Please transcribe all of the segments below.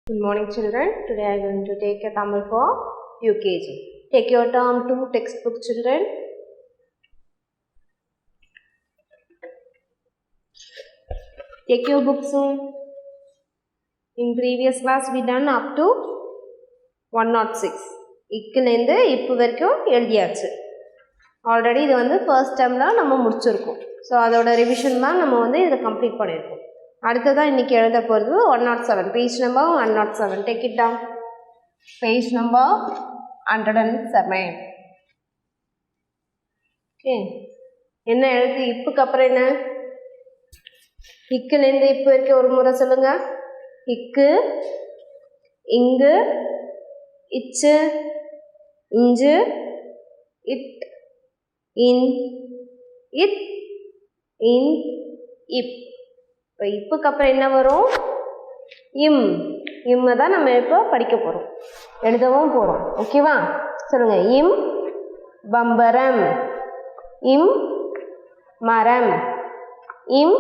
Good morning, children. Today I am going to take a Tamil for UKG. Take your term 2 textbook, children. Take your books soon. In previous class we done up to 106. இக்குலேருந்து இப்போ வரைக்கும் எழுதியாச்சு. Already இது வந்து first டேர்மில் நம்ம முடிச்சிருக்கோம். So அதோட revision தான் நம்ம வந்து இதை கம்ப்ளீட் பண்ணியிருக்கோம். அடுத்ததான் இன்றைக்கி எழுத போகிறது 107. Page number 107. Take it down. Page number 107. Okay, என்ன எழுது? இப்புக்கு அப்புறம் என்ன? இக்குலேருந்து இப்போ வரைக்கும் ஒரு முறை சொல்லுங்க. இக்கு, இங்கு, இச்சு, இஞ்சு, இட், இன், இட், இன், இப். இப்போ இப்புக்கு அப்புறம் என்ன வரும்? இம். இம்மை தான் நம்ம இப்போ படிக்க போகிறோம், எழுதவும் போகிறோம். ஓகேவா? சொல்லுங்கள். இம் பம்பரம், இம் மரம், இம்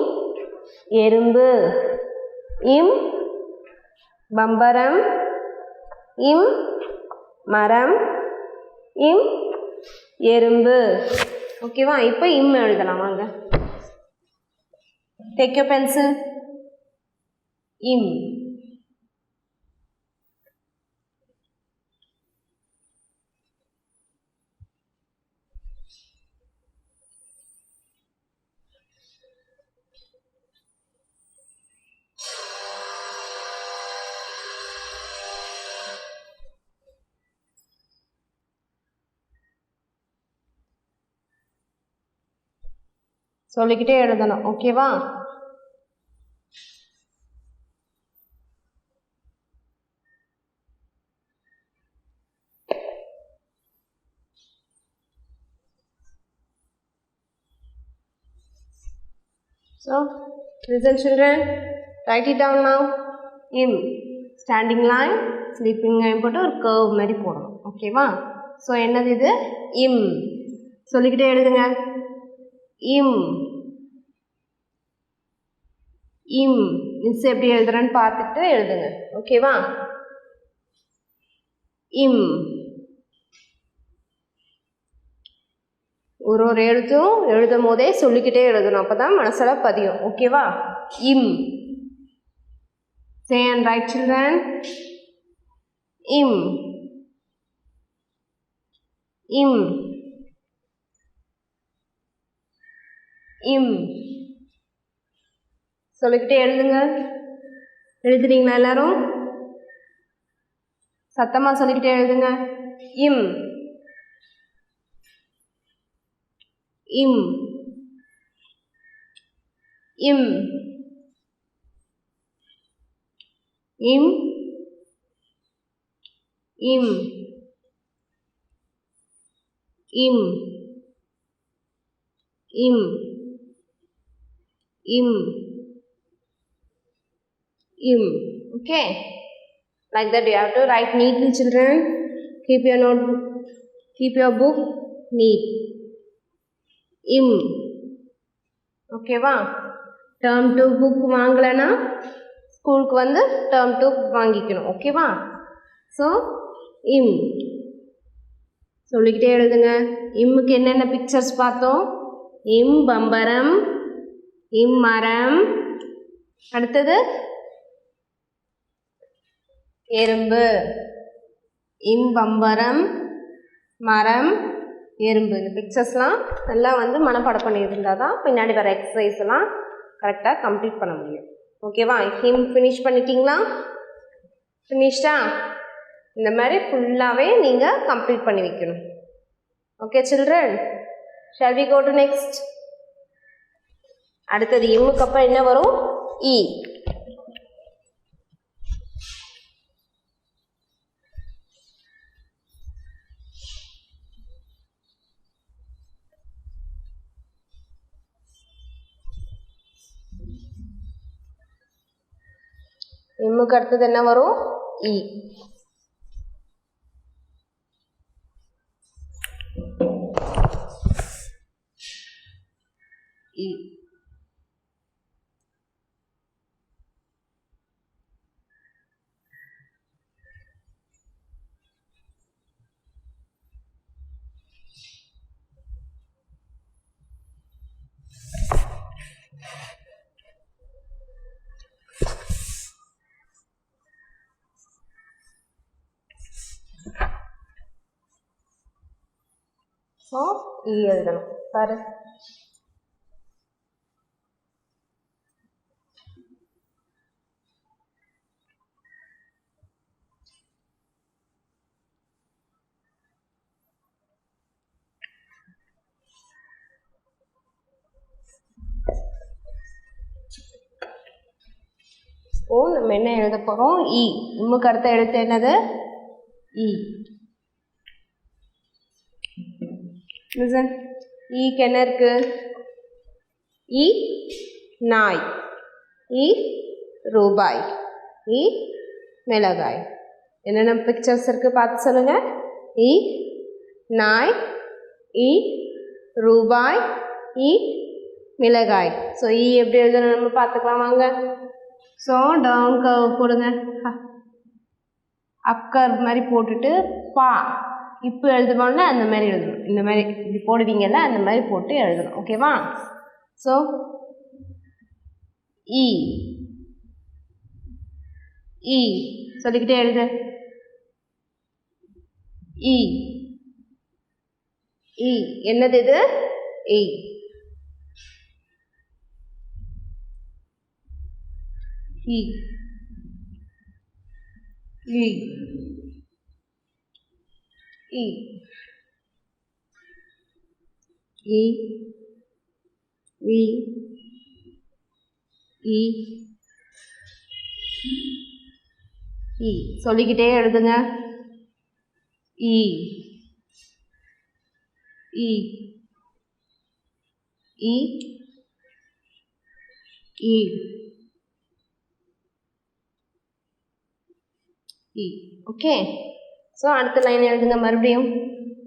எறும்பு, இம் பம்பரம், இம் மரம், இம் எறும்பு. ஓகேவா? இப்போ இம் எழுதலாம் வாங்க. Take your pencil. Im. சொல்லிக்கிட்டே எழுதணும். ஓகேவா? So, listen children, write it down now. Im, standing line, sleeping line போட்டு ஒரு curve மாதிரி போடணும். ஓகேவா? ஸோ என்னது இது? இம். சொல்லிக்கிட்டே எழுதுங்க. இம், இம். மிஸ் எப்படி எழுதுறேன்னு பார்த்துட்டு எழுதுங்க. ஓகேவா? இம். ஒரு எழுத்தும் எழுதும் போதே சொல்லிக்கிட்டே எழுதணும், அப்போ தான் மனசில் பதியும். ஓகேவா? இம். Say and write children. Im. Im. Im. சொல்லிக்கிட்டே எழுதுங்க. எழுதுறீங்களா எல்லாரும்? சத்தமாக சொல்லிக்கிட்டே எழுதுங்க. இம். இம். இம். இம். இம். இம். இம். Im. Im. Okay? Like that you have to write neatly, children. Keep your notebook, keep your book neat. Im. ஓகேவா? டேர்ம் 2 புக் வாங்கலைன்னா ஸ்கூலுக்கு வந்து டேர்ம் 2 வாங்கிக்கணும். ஓகேவா? ஸோ இம் சொல்லிக்கிட்டே எழுதுங்க. இம்முக்கு என்னென்ன பிக்சர்ஸ் பார்த்தோம்? இம் பம்பரம், இம் மரம், அடுத்தது எறும்பு. இம் பம்பரம், மரம், எறும்பு. இந்த பிக்சர்ஸ்லாம் நல்லா வந்து மனப்பாடம் பண்ணியிருந்தால் தான் பின்னாடி வர எக்ஸசைஸ் எல்லாம் கரெக்டாக கம்ப்ளீட் பண்ண முடியும். ஓகேவா? ஹிம் ஃபினிஷ் பண்ணிட்டீங்களா? ஃபினிஷ்டா? இந்த மாதிரி ஃபுல்லாகவே நீங்கள் கம்ப்ளீட் பண்ணி வைக்கணும். Okay children, shall we go to next? அடுத்தது இம்முக்கு அப்புறம் என்ன வரும்? இ. இம்முக்கு அடுத்தது என்ன வரும்? இ. இ. ஈ எழுதணும் பாரு. ஓ நம்ம என்ன எழுத போகிறோம்? இ. இம்முக்கு அடுத்த எழுத்து என்னது? இ. ஈக்கு என்ன இருக்கு? இ நாய், இ ரூபாய், இ மிளகாய். என்னென்ன பிக்சர்ஸ் இருக்கு பார்த்து சொல்லுங்க. இ நாய், இ ரூபாய், இ மிளகாய். ஸோ இ எப்படி எழுதணும் நம்ம பார்த்துக்கலாம் வாங்க. ஸோ டவுன் கர்வ் போடுங்க. அப் கர்வ் மாதிரி போட்டுட்டு பா இப்போ எழுதுவோம்ல அந்த மாதிரி எழுதணும். இந்த மாதிரி இப்படி போடுவீங்கல்ல அந்த மாதிரி போட்டு எழுதணும். ஓகேவா? ஸோ இ இ சொல்லிக்கிட்டே எழுது. இ இ என்னது இது? இ இ இ இ இ இ இ இ சொல்லிக்கிட்டே எழுதுங்க. இ இ இ இ இ. ஓகே. ஸோ அடுத்த லைன் எழுதுங்க. மறுபடியும்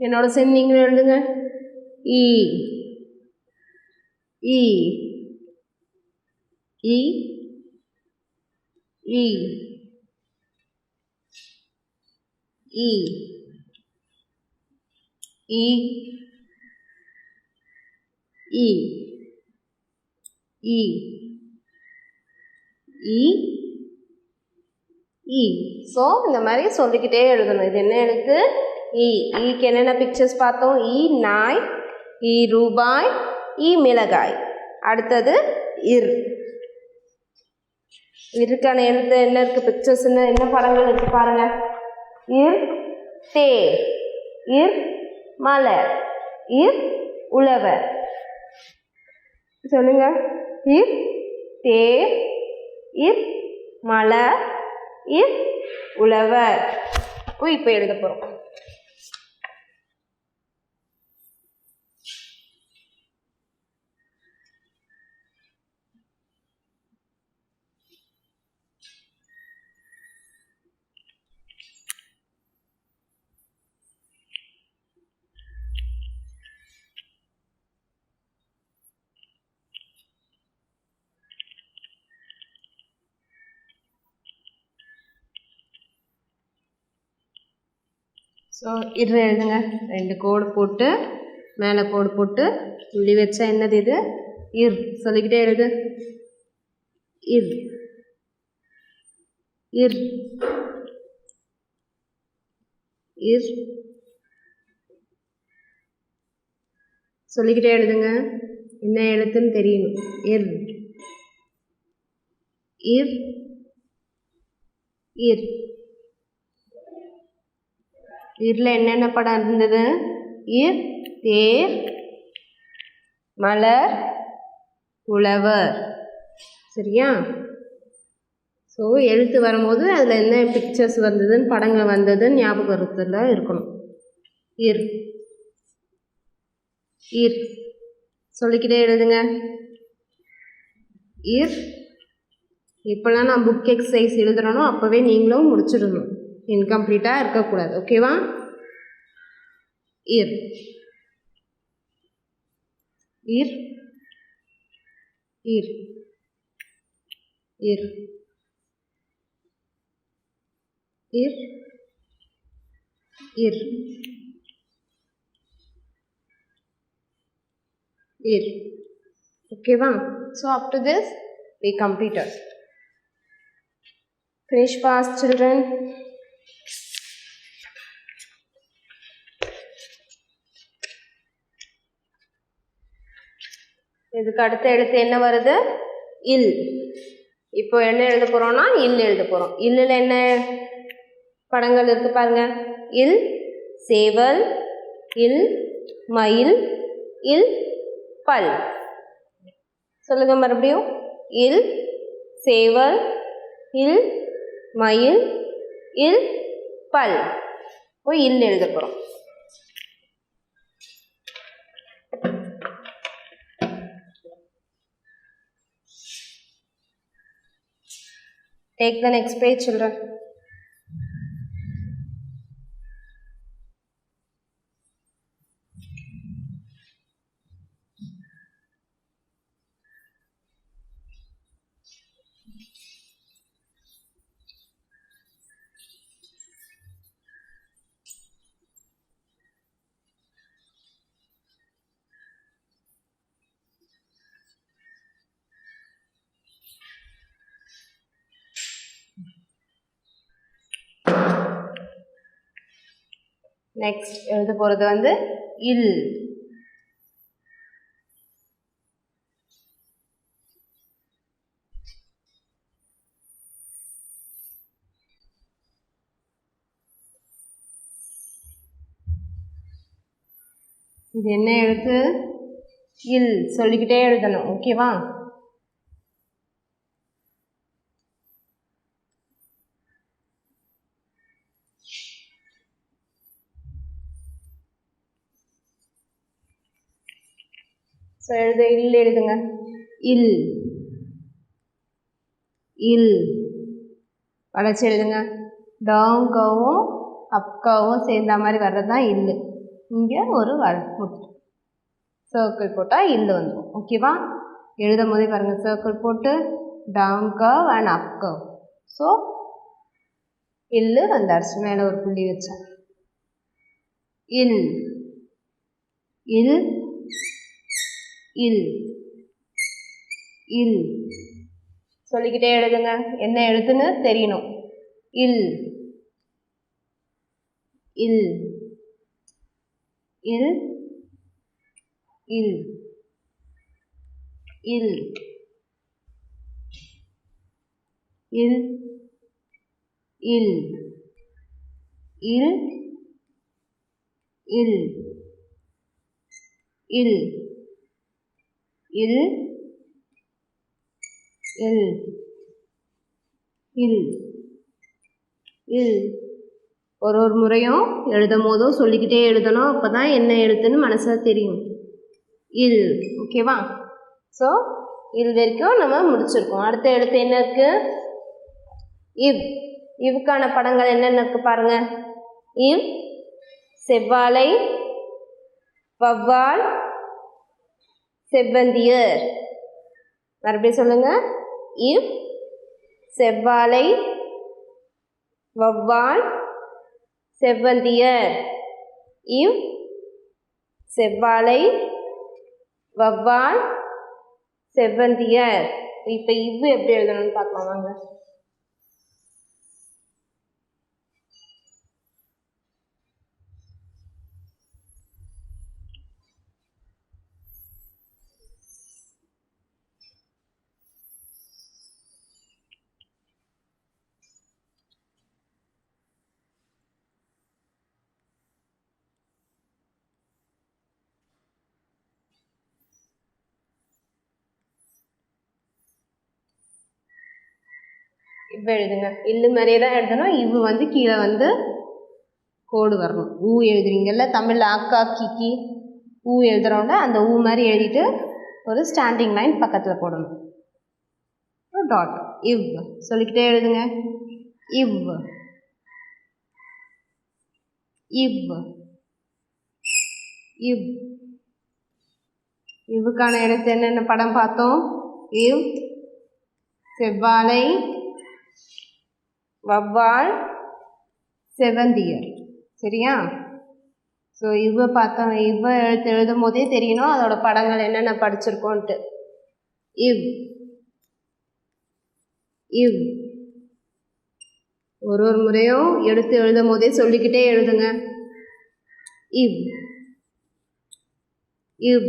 என்னோட சேர்ந்து நீங்களும் எழுதுங்க. இ இ இ இ இ இ இ இ இ இ. ஸோ இந்த மாதிரி சொல்லிக்கிட்டே எழுதணும். இது என்ன எழுத்து? இ. ஈக்கு என்னென்ன பிக்சர்ஸ் பார்த்தோம்? இ நாய், இ ரூபாய், இ மிளகாய். அடுத்தது இர். இருக்கான எழுத்து என்ன இருக்கு? பிக்சர்ஸ் என்ன படங்கள் இருக்கு பாருங்க. இர் தேர், இர் மலர், இர் உழவர். சொல்லுங்க. இர் தேர், இர் மலர், இர் உழவர். இப்போ எழுத போகிறோம். ஸோ இர் எழுதுங்க. 2 கோடு போட்டு மேலே கோடு போட்டு புள்ளி வச்சா என்னது இது? இர். சொல்லிக்கிட்டே எழுது. இர் இர் இர். சொல்லிக்கிட்டே எழுதுங்க. என்ன எழுத்துன்னு தெரியணும். இர் இர் இர். இதில் என்னென்ன படம் இருந்தது? இர் தேர் மலர் உழவர். சரியா? ஸோ எழுத்து வரும்போது அதில் என்ன பிக்சர்ஸ் வந்ததுன்னு படங்கள் வந்ததுன்னு ஞாபகத்தில் இருக்கணும். இர் இர். சொல்லிக்கிட்டே எழுதுங்க. இர். இப்போல்லாம் நான் புக் எக்ஸசைஸ் எழுதுறனோ அப்போவே நீங்களும் முடிச்சிடணும். இன்கம்ப்ளீட்டாக இருக்கக்கூடாது. ஓகேவா? இர் இர் இர் இர் இர் இர் இர். ஓகேவா? So up to this we completed. Finish fast, children. இதுக்கு அடுத்த எழுத்து என்ன வருது? இல். இப்போ என்ன எழுத போகிறோம்னா இல் எழுத போகிறோம். இல்லில் என்ன படங்கள் இருக்குது பாருங்க. இல் சேவல், இல் மயில், இல் பல். சொல்லுங்க மறுபடியும். இல் சேவல், இல் மயில், இல் பல். இப்போ இல் எழுத போகிறோம். Take the next page, children. Next எழுத போகிறது வந்து இல். இது என்ன எழுத்து? இல். சொல்லிக்கிட்டே எழுதணும். ஓகேவா? ஸோ இல் எழுதுங்க. இல் இல் வளைச்சி எழுதுங்க. டவுங்கவும் அப்காவும் சேர்ந்த மாதிரி வர்றது தான் இல்லு. இங்கே ஒரு சர்க்கிள் போட்டால் இல்லு வந்துடும். ஓகேவா? எழுதும் போதே பாருங்கள், சர்க்கிள் போட்டு down curve and up curve. So இல்லு வந்தாச்சு. மேலே ஒரு புள்ளி வச்சேன். இல் இல் இல் இல் சொல்லிக்கிட்டே எழுதுங்க. என்ன எழுத்துன்னு தெரியணும். இல் இல் இல் இல் இல் இல் இல் இல் இல் இல் இல் இல் இல் இல். ஒரு முறையும் எழுதும் போதும் சொல்லிக்கிட்டே எழுதணும். அப்போ தான் என்ன எழுத்துன்னு மனசில் தெரியும். இல். ஓகேவா? ஸோ இல் வரைக்கும் நம்ம முடிச்சிருக்கோம். அடுத்த எழுத்து என்ன இருக்குது? இவ். இவுக்கான படங்கள் என்னென்ன இருக்குது பாருங்கள். இவ் செவ்வாழை, வவ்வால், செவ்வந்தியர். மறுபடியும் சொல்லுங்கள். இவ் செவ்வாழை, வவ்வால், செவ்வந்தியர். இவ் செவ்வாழை, வவ்வால், செவ்வந்தியர். இப்போ இவ் எப்படி எழுதணும்னு பார்க்கலாம் வாங்க. இப்போ எழுதுங்க. இல்லு மாதிரியே தான் எழுதணும். இவ்வு வந்து கீழே வந்து கோடு வரணும். ஊ எழுதுறீங்கல்ல தமிழில் அக்கா கிக்கி ஊ எழுதுகிறோம்ல, அந்த ஊ மாதிரி எழுதிட்டு ஒரு ஸ்டாண்டிங் லைன் பக்கத்தில் போடணும். டாட். இவ் சொல்லிக்கிட்டே எழுதுங்க. இவ் இவ் இவ். இவ்வுக்கான எழுத்து என்னென்ன படம் பார்த்தோம்? இவ் செவ்வாழை, வவ்வால், செவந்தியர். சரியா? ஸோ இவ்வை பார்த்தோம். இவ்வை எழுத்து எழுதும் போதே தெரியணும் அதோட படங்கள் என்னென்ன படிச்சிருக்கோன்ட்டு. இவ் இவ். ஒரு முறையும் எடுத்து எழுதும் போதே சொல்லிக்கிட்டே எழுதுங்க. இவ் இவ்